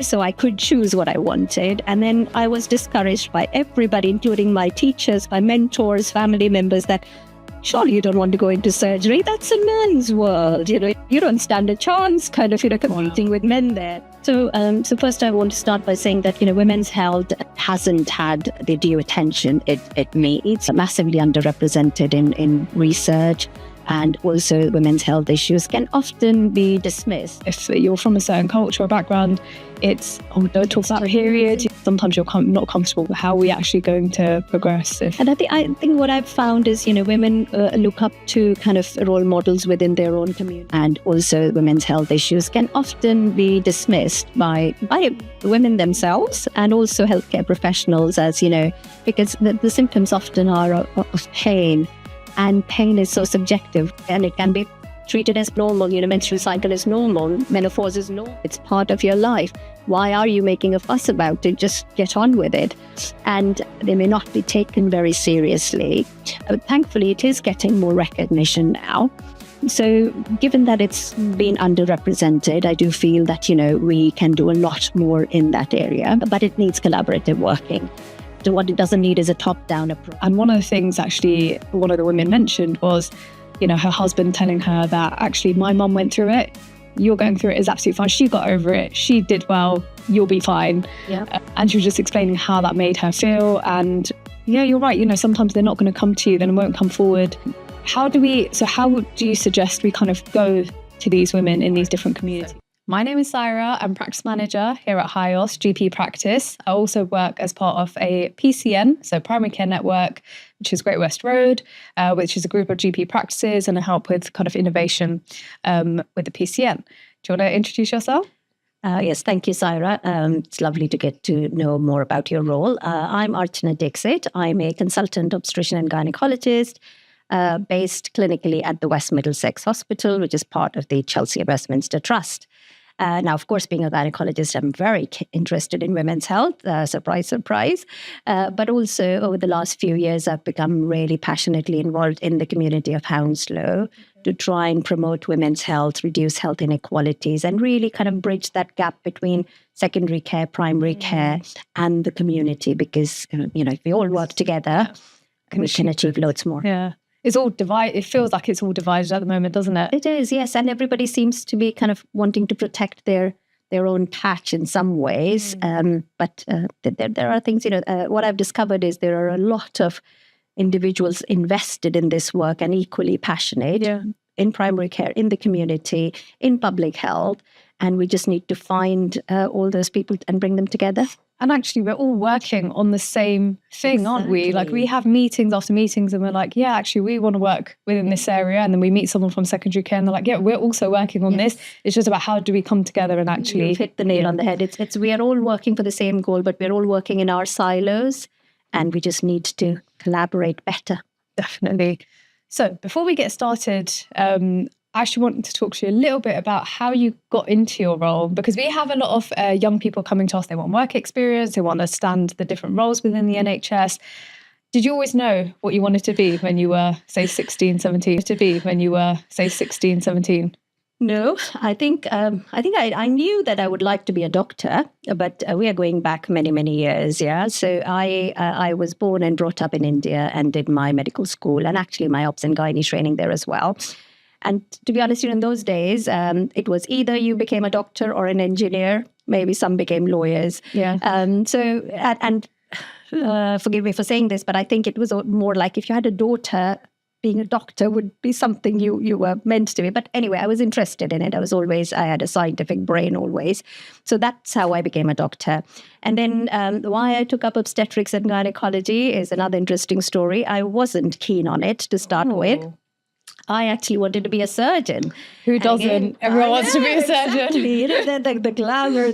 So I could choose what I wanted. And then I was discouraged by everybody, including my teachers, my mentors, family members, that surely you don't want to go into surgery. That's a man's world. You don't stand a chance competing with men there. So first I want to start by saying that, women's health hasn't had the due attention it needs. Massively underrepresented in research. And also women's health issues can often be dismissed. If you're from a certain culture or background, it's, don't talk about period. Sometimes you're not comfortable with how we're actually going to progress. And I think what I've found is, women look up to kind of role models within their own community. And also women's health issues can often be dismissed by women themselves and also healthcare professionals, as because the symptoms often are of pain. And pain is so subjective, and it can be treated as normal. Menstrual cycle is normal, menopause is normal. It's part of your life. Why are you making a fuss about it? Just get on with it. And they may not be taken very seriously. But thankfully, it is getting more recognition now. So given that it's been underrepresented, I do feel that, we can do a lot more in that area, but it needs collaborative working. So what it doesn't need is a top-down approach. And one of the things actually one of the women mentioned was, her husband telling her that actually my mum went through it. You're going through it is absolutely fine. She got over it. She did well. You'll be fine. Yeah. And she was just explaining how that made her feel. And yeah, you're right. Sometimes they're not going to come to you, then it won't come forward. How do you suggest we kind of go to these women in these different communities? My name is Saira. I'm practice manager here at HIOS GP Practice. I also work as part of a PCN, so Primary Care Network, which is Great West Road, which is a group of GP practices, and I help with kind of innovation with the PCN. Do you want to introduce yourself? Yes, thank you, Saira. It's lovely to get to know more about your role. I'm Archana Dixit. I'm a consultant obstetrician and gynecologist based clinically at the West Middlesex Hospital, which is part of the Chelsea and Westminster Trust. Now, of course, being a gynecologist, I'm very interested in women's health, surprise, surprise. But also over the last few years, I've become really passionately involved in the community of Hounslow to try and promote women's health, reduce health inequalities, and really kind of bridge that gap between secondary care, primary care, and the community. Because, if we all work together, we can achieve loads more. Yeah. It's all divided. It feels like it's all divided at the moment, doesn't it? It is, yes. And everybody seems to be kind of wanting to protect their own patch in some ways. But there are things, what I've discovered is there are a lot of individuals invested in this work and equally passionate in primary care, in the community, in public health. And we just need to find all those people and bring them together. And actually, we're all working on the same thing, aren't we? Like, we have meetings after meetings and we're like, yeah, actually, we want to work within this area. And then we meet someone from secondary care and they're like, yeah, we're also working on this. It's just about how do we come together and actually... You've hit the nail on the head. It's we are all working for the same goal, but we're all working in our silos and we just need to collaborate better. Definitely. So before we get started, I actually wanted to talk to you a little bit about how you got into your role, because we have a lot of young people coming to us. They want work experience. They want to understand the different roles within the NHS. Did you always know what you wanted to be when you were, say, 16, 17? No, I think I knew that I would like to be a doctor, but we are going back many, many years. Yeah. So I was born and brought up in India and did my medical school and actually my obs and gynae training there as well. And to be honest, in those days, it was either you became a doctor or an engineer. Maybe some became lawyers. Yeah. Forgive me for saying this, but I think it was more like if you had a daughter, being a doctor would be something you were meant to be. But anyway, I was interested in it. I had a scientific brain always. So that's how I became a doctor. And then why I took up obstetrics and gynecology is another interesting story. I wasn't keen on it to start with. I actually wanted to be a surgeon. Who doesn't? Again, everyone wants to be a surgeon. Exactly. The glamour,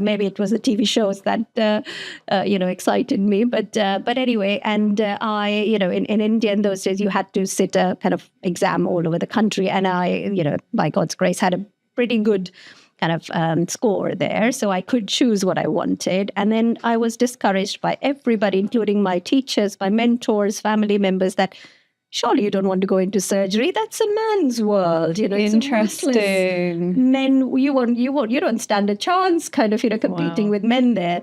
maybe it was the TV shows that excited me. But anyway, and I, in India in those days, you had to sit a kind of exam all over the country, and I, by God's grace, had a pretty good kind of score there, so I could choose what I wanted. And then I was discouraged by everybody, including my teachers, my mentors, family members, that surely you don't want to go into surgery. That's a man's world, you know. Interesting. Men, you don't stand a chance, kind of, competing with men there.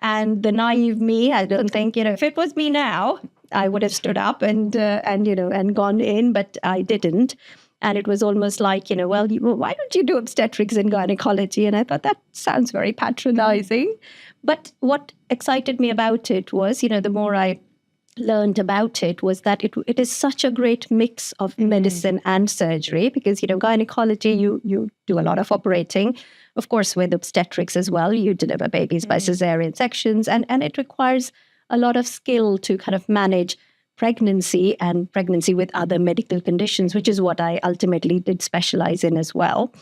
And the naive me, I don't think, if it was me now, I would have stood up and gone in, but I didn't. And it was almost like, well, why don't you do obstetrics and gynecology? And I thought that sounds very patronizing. But what excited me about it was, the more I learned about it, was that it is such a great mix of medicine and surgery, because, gynecology, you do a lot of operating. Of course, with obstetrics as well, you deliver babies by cesarean sections, and it requires a lot of skill to kind of manage pregnancy and pregnancy with other medical conditions, which is what I ultimately did specialize in as well.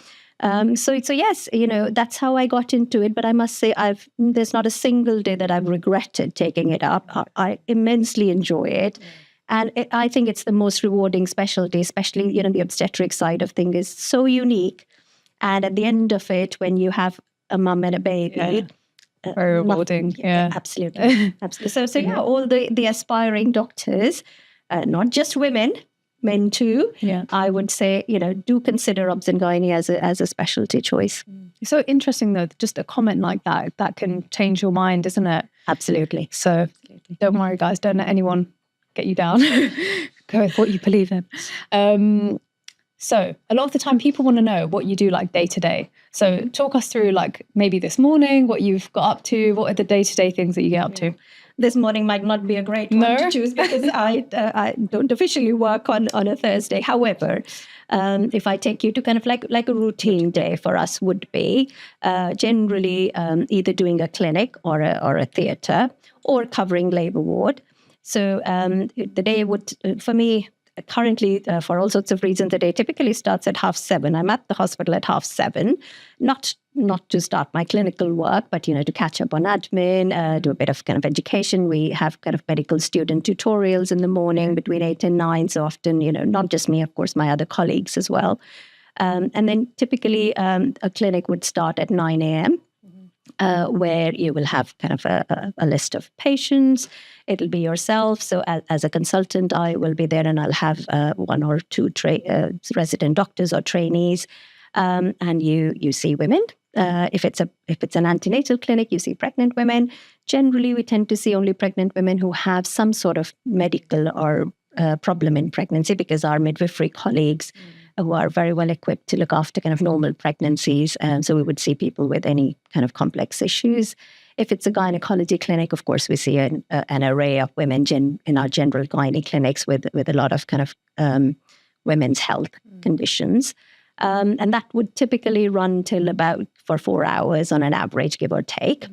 So yes, that's how I got into it. But I must say, there's not a single day that I've regretted taking it up. I immensely enjoy it. And I think it's the most rewarding specialty, especially, the obstetric side of things is so unique. And at the end of it, when you have a mum and a baby, very rewarding. Yeah, absolutely. Absolutely. So yeah, all the aspiring doctors, not just women, men too. Yeah, I would say, do consider obs and gynae as a specialty choice. So interesting though, just a comment like that can change your mind, isn't it? Absolutely. So don't worry, guys. Don't let anyone get you down. Go with what you believe in. So a lot of the time people want to know what you do like day to day. So talk us through like maybe this morning, what you've got up to, what are the day-to-day things that you get up to? This morning might not be a great one to choose because I don't officially work on a Thursday. However, if I take you to kind of like a routine day for us would be generally either doing a clinic or a theatre or covering labour ward. So the day would, for me, currently, for all sorts of reasons, the day typically starts at 7:30. I'm at the hospital at 7:30, not to start my clinical work, but, to catch up on admin, do a bit of kind of education. We have kind of medical student tutorials in the morning between 8 and 9. So often, not just me, of course, my other colleagues as well. And then typically a clinic would start at 9 a.m. Where you will have kind of a list of patients. It'll be yourself. So as a consultant, I will be there and I'll have one or two resident doctors or trainees. And you see women. If it's an antenatal clinic, you see pregnant women. Generally, we tend to see only pregnant women who have some sort of medical or problem in pregnancy, because our midwifery colleagues who are very well equipped to look after kind of normal pregnancies. So we would see people with any kind of complex issues. If it's a gynecology clinic, of course, we see an array of women in our general gynae clinics with a lot of kind of women's health conditions. And that would typically run till about for 4 hours on an average, give or take.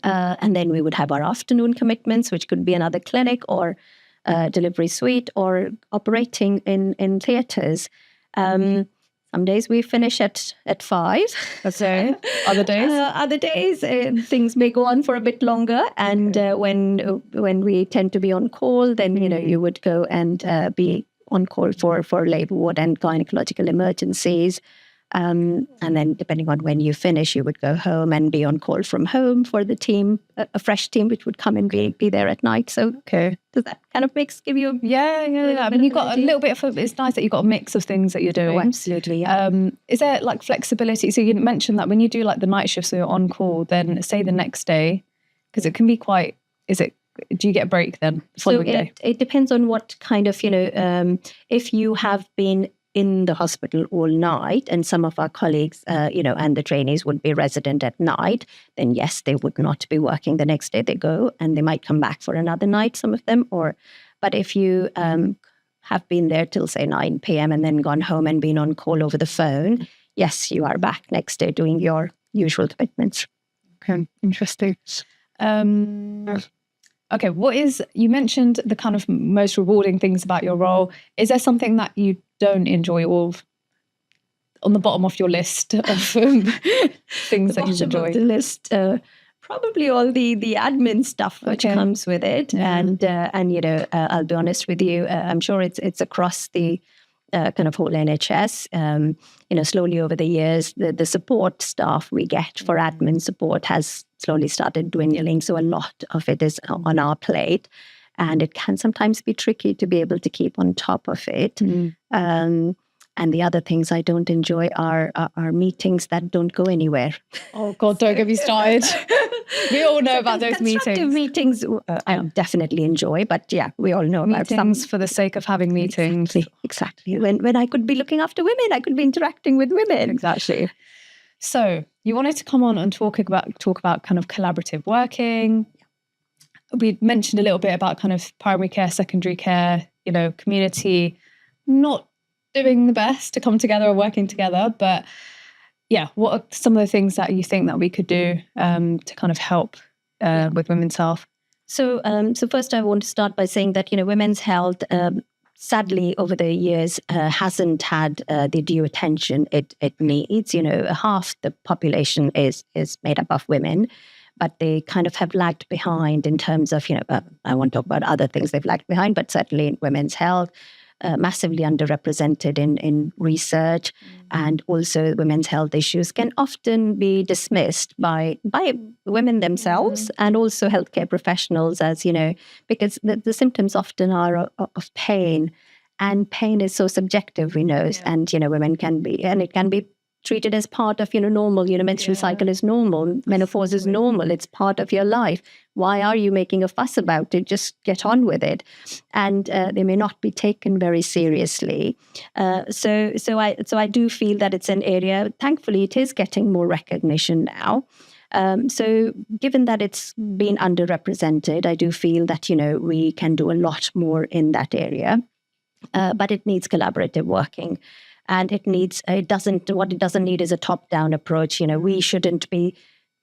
And then we would have our afternoon commitments, which could be another clinic or delivery suite or operating in theatres. Some days we finish at 5. Okay. Other days? Other days, things may go on for a bit longer. And when we tend to be on call, then, you would go and be on call for labour ward and gynecological emergencies. And then depending on when you finish, you would go home and be on call from home for the team, a fresh team, which would come and be there at night. So does that kind of give you? Yeah. I mean, you've got a little bit of, it's nice that you've got a mix of things that you're doing. Oh, absolutely, yeah. Is there like flexibility? So you mentioned that when you do like the night shift, so you're on call, then say the next day, because it can be quite, do you get a break then the following day? It depends on what kind of, if you have been in the hospital all night, and some of our colleagues, and the trainees would be resident at night, then yes, they would not be working the next day. They go and they might come back for another night, some of them. But if you have been there till say 9 p.m. and then gone home and been on call over the phone, yes, you are back next day doing your usual commitments. Okay, interesting. Okay, you mentioned the kind of most rewarding things about your role. Is there something that you don't enjoy, or on the bottom of your list of things that you enjoy? The list, probably all the admin stuff which comes with it. And I'll be honest with you, I'm sure it's across the kind of whole NHS. Slowly over the years, the support staff we get for admin support has slowly started dwindling. So a lot of it is on our plate. and it can sometimes be tricky to be able to keep on top of it. And the other things I don't enjoy are meetings that don't go anywhere. Oh God, don't get me started. We all know about those Constructive meetings I definitely enjoy, but yeah, we all know about meetings for the sake of having meetings. Exactly. When I could be looking after women, I could be interacting with women. Exactly. So you wanted to come on and talk about kind of collaborative working. We mentioned a little bit about kind of primary care, secondary care, community not doing the best to come together or working together. But yeah, what are some of the things that you think that we could do to kind of help with women's health? So first I want to start by saying that, women's health, sadly, over the years, hasn't had the due attention it needs. Half the population is made up of women, but they kind of have lagged behind in terms of, I won't talk about other things they've lagged behind, but certainly in women's health, massively underrepresented in research, and also women's health issues can often be dismissed by women themselves and also healthcare professionals, as because the symptoms often are of pain, and pain is so subjective, we know, and women can be, and it can be treated as part of normal. Menstrual cycle is normal, menopause is normal, it's part of your life. Why are you making a fuss about it? Just get on with it. And they may not be taken very seriously. So I do feel that it's an area, thankfully it is getting more recognition now. So given that it's been underrepresented, I do feel that we can do a lot more in that area. But it needs collaborative working. And what it doesn't need is a top-down approach. We shouldn't be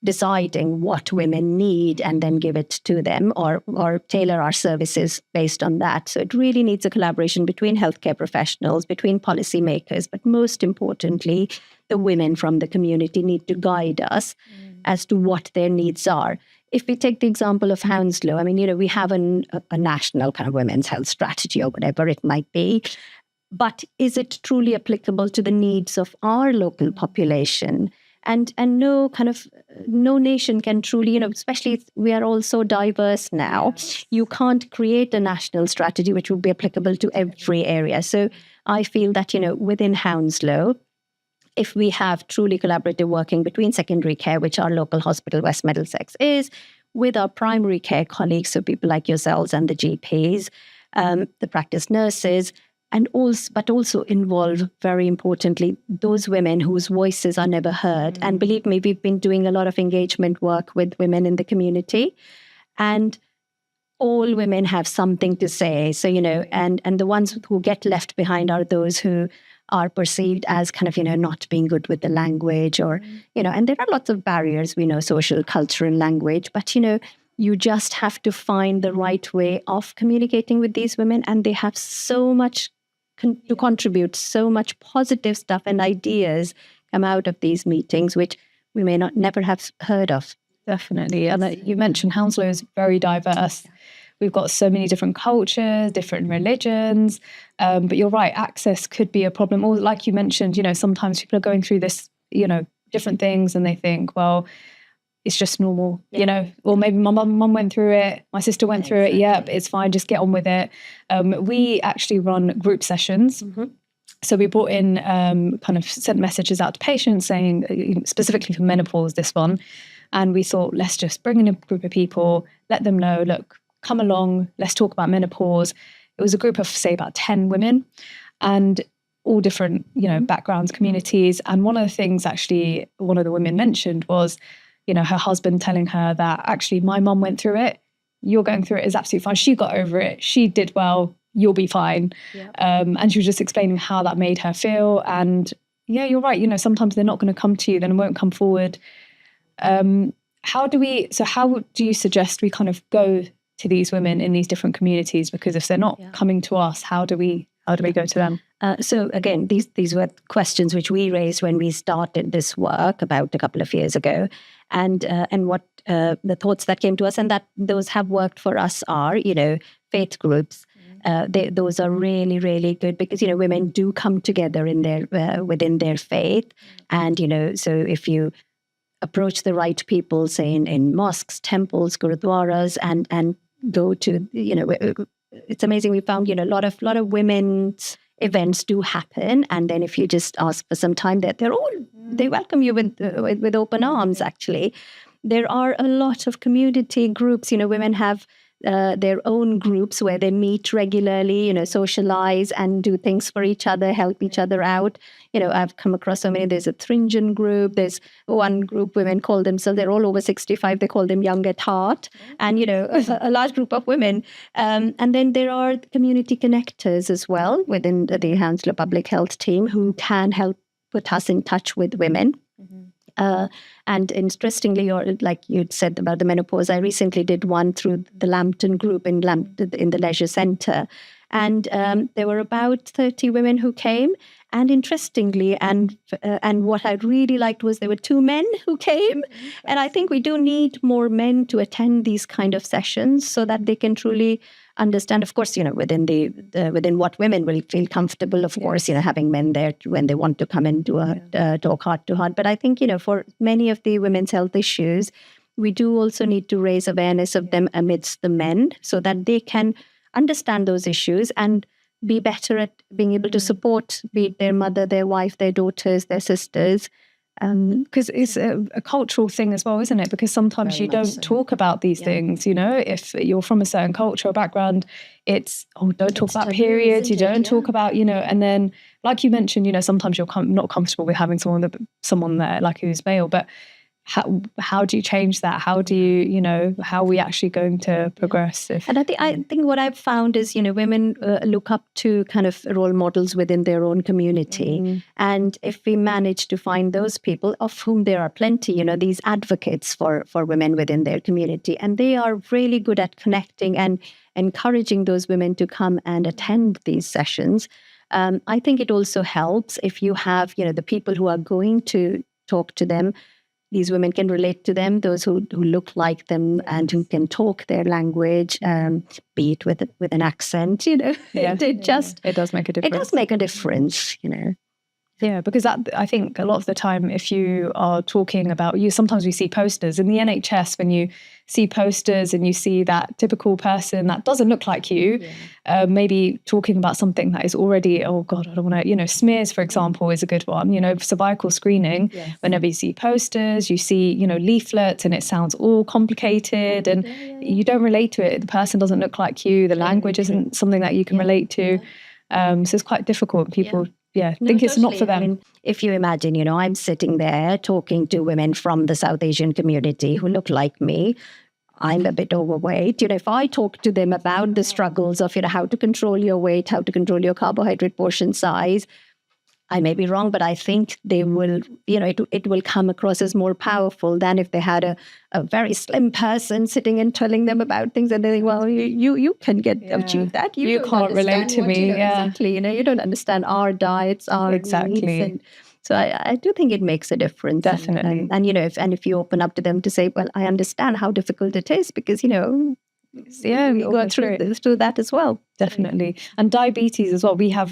deciding what women need and then give it to them or tailor our services based on that. So it really needs a collaboration between healthcare professionals, between policymakers, but most importantly, the women from the community need to guide us as to what their needs are. If we take the example of Hounslow, we have a national kind of women's health strategy or whatever it might be. But is it truly applicable to the needs of our local population? And no nation can truly, especially we are all so diverse now. You can't create a national strategy which will be applicable to every area. So I feel that, within Hounslow, if we have truly collaborative working between secondary care, which our local hospital, West Middlesex, is, with our primary care colleagues, so people like yourselves and the GPs, the practice nurses, but also involve, very importantly, those women whose voices are never heard. And believe me, we've been doing a lot of engagement work with women in the community, and all women have something to say. So, and the ones who get left behind are those who are perceived as kind of, not being good with the language or, and there are lots of barriers, we know, social, cultural, language, but, you just have to find the right way of communicating with these women, and they have so much to contribute, so much positive stuff and ideas come out of these meetings, which we may never have heard of. Definitely. And you mentioned Hounslow is very diverse. We've got so many different cultures, different religions, but you're right, access could be a problem. Or like you mentioned, sometimes people are going through this, different things, and they think, well, it's just normal, or maybe my mum went through it, my sister went through it. Yep, it's fine, just get on with it. We actually run group sessions. So we brought in, kind of sent messages out to patients saying, specifically for menopause, this one. And we thought, let's just bring in a group of people, let them know, look, come along, let's talk about menopause. It was a group of, say, about 10 women, and all different, backgrounds, communities. And one of the things actually one of the women mentioned was, her husband telling her that actually my mum went through it, you're going through it is absolutely fine. She got over it. She did well. You'll be fine. Yeah. And she was just explaining how that made her feel. And yeah, you're right. Sometimes they're not going to come to you, then won't come forward. How do you suggest we kind of go to these women in these different communities? Because if they're not coming to us, how do we go to them? So again, these were questions which we raised when we started this work about a couple of years ago, and what the thoughts that came to us, and that those have worked for us are, faith groups. Those are really, really good because, women do come together in their within their faith, and so if you approach the right people, say in mosques, temples, gurudwaras, and go to, it's amazing. We found, a lot of women's events do happen. And then if you just ask for some time, they welcome you with open arms, actually. There are a lot of community groups. Women have their own groups where they meet regularly, socialize and do things for each other, help each other out. I've come across so many. There's a Thringen group. There's one group, women call themselves, they're all over 65. They call them Young at Heart. And, a large group of women. And then there are community connectors as well within the Hounslow Public Health team who can help put us in touch with women. And interestingly, or like you'd said about the menopause, I recently did one through the Lambton group in the Leisure Centre. And there were about 30 women who came. And interestingly, and what I really liked was there were 2 men who came. And I think we do need more men to attend these kind of sessions so that they can truly understand, of course, within what women will feel comfortable, of course, having men there when they want to come and do a talk heart to heart. But I think, for many of the women's health issues, we do also need to raise awareness of them amidst the men so that they can understand those issues and be better at being able to support, be it their mother, their wife, their daughters, their sisters. Because it's a cultural thing as well, isn't it? Because sometimes you don't talk about these things, if you're from a certain culture or background, it's, don't talk about periods, you don't talk about, and then like you mentioned, sometimes you're not comfortable with having someone there like who's male, but how do you change that? How do you, how are we actually going to progress? And I think what I've found is, women look up to kind of role models within their own community. And if we manage to find those people, of whom there are plenty, these advocates for women within their community, and they are really good at connecting and encouraging those women to come and attend these sessions. I think it also helps if you have, the people who are going to talk to them. These women can relate to them, those who look like them and who can talk their language, be it with an accent, Yeah. It does make a difference. It does make a difference, Yeah, because I think a lot of the time, if you are talking about, sometimes we see posters in the NHS, when you see posters and you see that typical person that doesn't look like you, maybe talking about something that is already, oh God, I don't want to, smears, for example, is a good one, cervical screening. Yes. Whenever you see posters, you see, leaflets, and it sounds all complicated and you don't relate to it. The person doesn't look like you. The language isn't something that you can relate to. So it's quite difficult. People think it's not for them. I mean, if you imagine, I'm sitting there talking to women from the South Asian community who look like me. I'm a bit overweight. If I talk to them about the struggles of, how to control your weight, how to control your carbohydrate portion size, I may be wrong, but I think they will, it will come across as more powerful than if they had a very slim person sitting and telling them about things and they think, well, you can achieve that. You can't relate to me. Exactly. You don't understand our diets, our needs. And so I do think it makes a difference. Definitely. And if you open up to them to say, well, I understand how difficult it is because, we go through that as well. Definitely. And diabetes as well. We have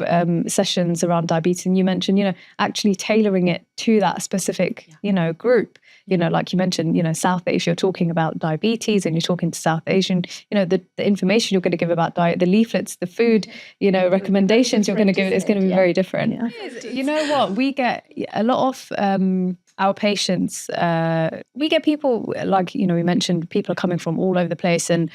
sessions around diabetes, and you mentioned, actually tailoring it to that specific, group. Like you mentioned, South Asia, you're talking about diabetes and you're talking to South Asian, the information you're going to give about diet, the leaflets, the food, recommendations you're going to give, it's going to be very different. Yeah. You know what? We get a lot of our patients, we get people like, we mentioned people are coming from all over the place, and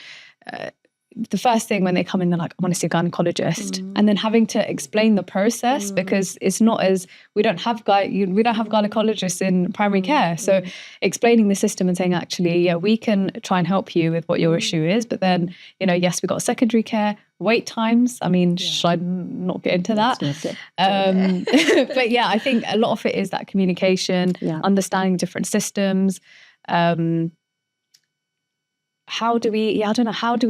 the first thing when they come in, they're like, I want to see a gynecologist. And then having to explain the process, because it's not as, we don't have gynecologists in primary care. So explaining the system and saying, actually, we can try and help you with what your issue is. But then, yes, we've got secondary care, wait times. I mean, should I not get into that? But I think a lot of it is that communication, understanding different systems. How do we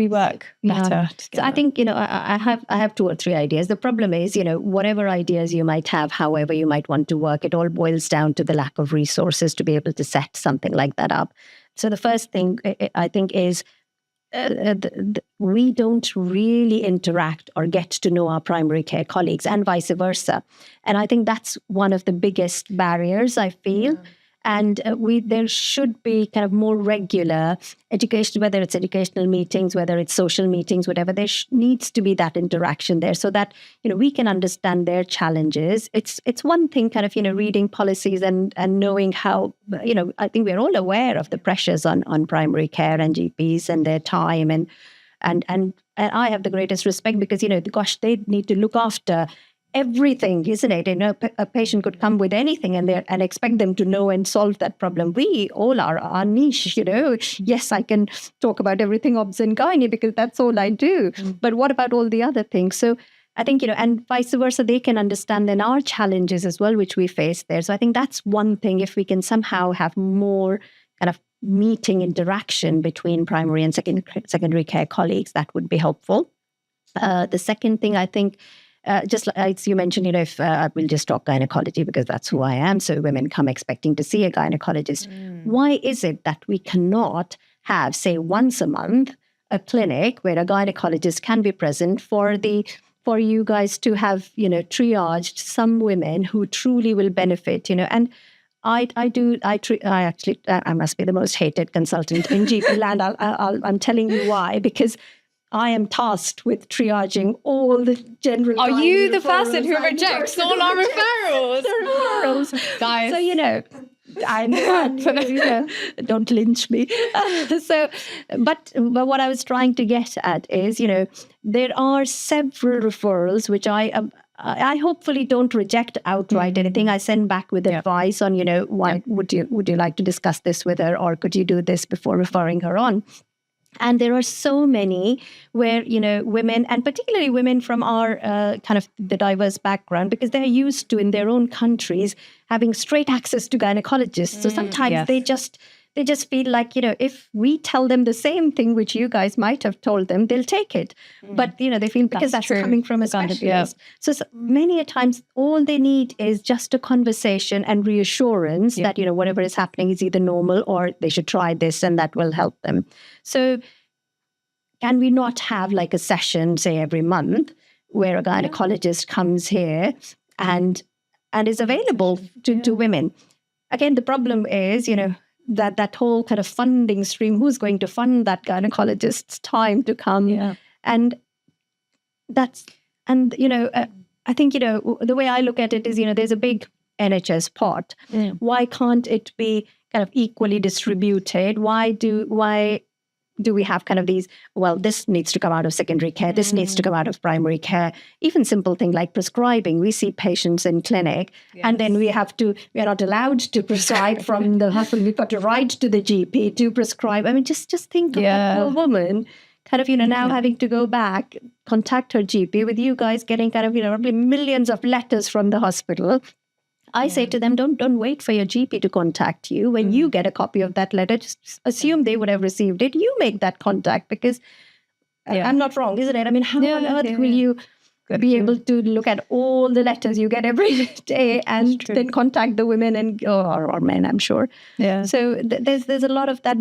work better? So I think, I have 2 or 3 ideas. The problem is, whatever ideas you might have, however you might want to work, it all boils down to the lack of resources to be able to set something like that up. So the first thing I think is we don't really interact or get to know our primary care colleagues and vice versa. And I think that's one of the biggest barriers I feel. And there should be kind of more regular education, whether it's educational meetings, whether it's social meetings, whatever. There needs to be that interaction there, so that we can understand their challenges. It's one thing, kind of reading policies and knowing how. I think we're all aware of the pressures on primary care and GPs and their time, and I have the greatest respect because gosh, they need to look after everything, isn't it? A patient could come with anything and expect them to know and solve that problem. We all are our niche, Yes, I can talk about everything obs and gynae because that's all I do. But what about all the other things? So I think, and vice versa, they can understand then our challenges as well, which we face there. So I think that's one thing. If we can somehow have more kind of meeting interaction between primary and secondary care colleagues, that would be helpful. The second thing, I think, just as you mentioned, if we'll just talk gynecology because that's who I am. So women come expecting to see a gynecologist. Why is it that we cannot have, say, once a month, a clinic where a gynecologist can be present for you guys to have, triaged some women who truly will benefit, and I must be the most hated consultant in GP land. I'm telling you why, because I am tasked with triaging all the general. Are you the person who rejects all our referrals? Guys. So, I know, don't lynch me. But what I was trying to get at is, there are several referrals which I hopefully don't reject outright anything. I send back with advice on, why would you like to discuss this with her, or could you do this before referring her on? And there are so many where, women, and particularly women from our kind of the diverse background, because they're used to, in their own countries, having straight access to gynecologists. So sometimes they just feel like, if we tell them the same thing which you guys might have told them, they'll take it. But, they feel because that's coming from a specialist. So many a times, all they need is just a conversation and reassurance that, whatever is happening is either normal or they should try this and that will help them. So can we not have like a session, say, every month where a gynecologist comes here and is available to women? Again, the problem is, that whole kind of funding stream, who's going to fund that gynecologist's time to come? And I think, the way I look at it is, there's a big NHS pot. Why can't it be kind of equally distributed? Why do we have kind of these, well, this needs to come out of secondary care, this needs to come out of primary care? Even simple thing like prescribing. We see patients in clinic and then we are not allowed to prescribe from the hospital. We've got to write to the GP to prescribe. I mean, just think of that poor woman kind of, now having to go back, contact her GP, with you guys getting kind of, probably millions of letters from the hospital. I say to them, don't wait for your GP to contact you. When you get a copy of that letter, just assume they would have received it. You make that contact, because I'm not wrong, isn't it? I mean, how on earth will you be able to look at all the letters you get every day and then contact the women or men, I'm sure. So there's a lot of that,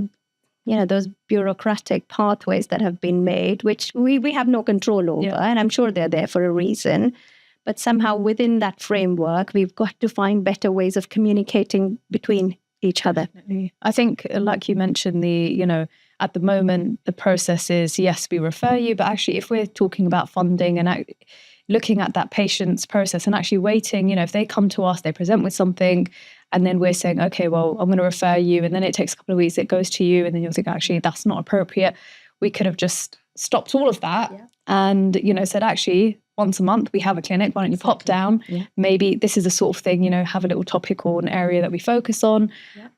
those bureaucratic pathways that have been made, which we have no control over. And I'm sure they're there for a reason. But somehow within that framework, we've got to find better ways of communicating between each other. Definitely. I think, like you mentioned, at the moment, the process is, yes, we refer you, but actually if we're talking about funding and looking at that patient's process and actually waiting, if they come to us, they present with something, and then we're saying, okay, well, I'm going to refer you, and then it takes a couple of weeks, it goes to you, and then you'll think, actually, that's not appropriate. We could have just stopped all of that and, said, actually, once a month we have a clinic, why don't you pop down? Maybe this is the sort of thing, have a little topic or an area that we focus on,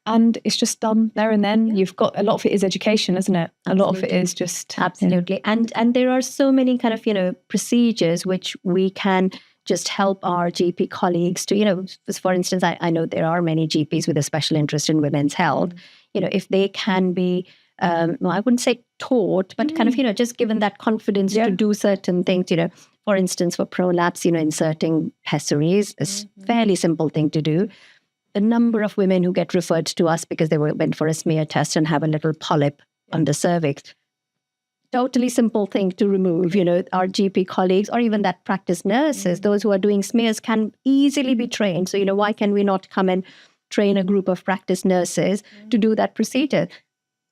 and it's just done there and then. You've got, a lot of it is education, isn't it? A lot of it is just absolutely. And there are so many kind of procedures which we can just help our GP colleagues to, for instance, I know there are many GPs with a special interest in women's health. If they can be I wouldn't say taught, but kind of, just given that confidence to do certain things, for instance, for prolapse, inserting pessaries is a fairly simple thing to do. The number of women who get referred to us because they went for a smear test and have a little polyp on the cervix, totally simple thing to remove. Our GP colleagues or even that practice nurses, those who are doing smears, can easily be trained. So, why can we not come and train a group of practice nurses to do that procedure.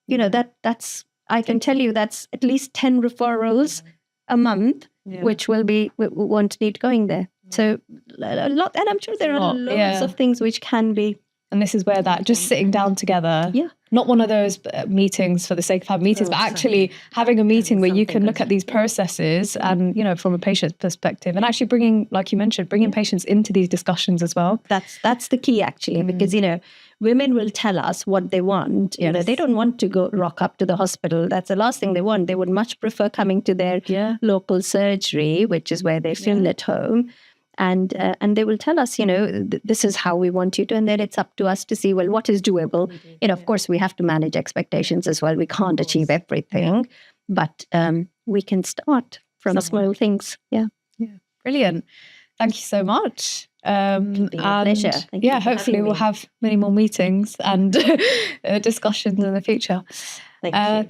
That's I can tell you that's at least 10 referrals a month, which won't need going there. So a lot, and I'm sure there are lots of things which can be. And this is where that just sitting down together, not one of those meetings for the sake of having meetings, but actually having a meeting where you can look at these processes and, from a patient's perspective, and actually bringing, like you mentioned, patients into these discussions as well. That's the key, actually, because, women will tell us what they want. They don't want to go rock up to the hospital. That's the last thing they want. They would much prefer coming to their local surgery, which is where they feel at home. And they will tell us, this is how we want you to, and then it's up to us to see, well, what is doable. Of course, we have to manage expectations as well. We can't achieve everything, but we can start from small things. Yeah. Brilliant. Thank you so much. Pleasure. Hopefully we'll have many more meetings and discussions in the future. Thank you.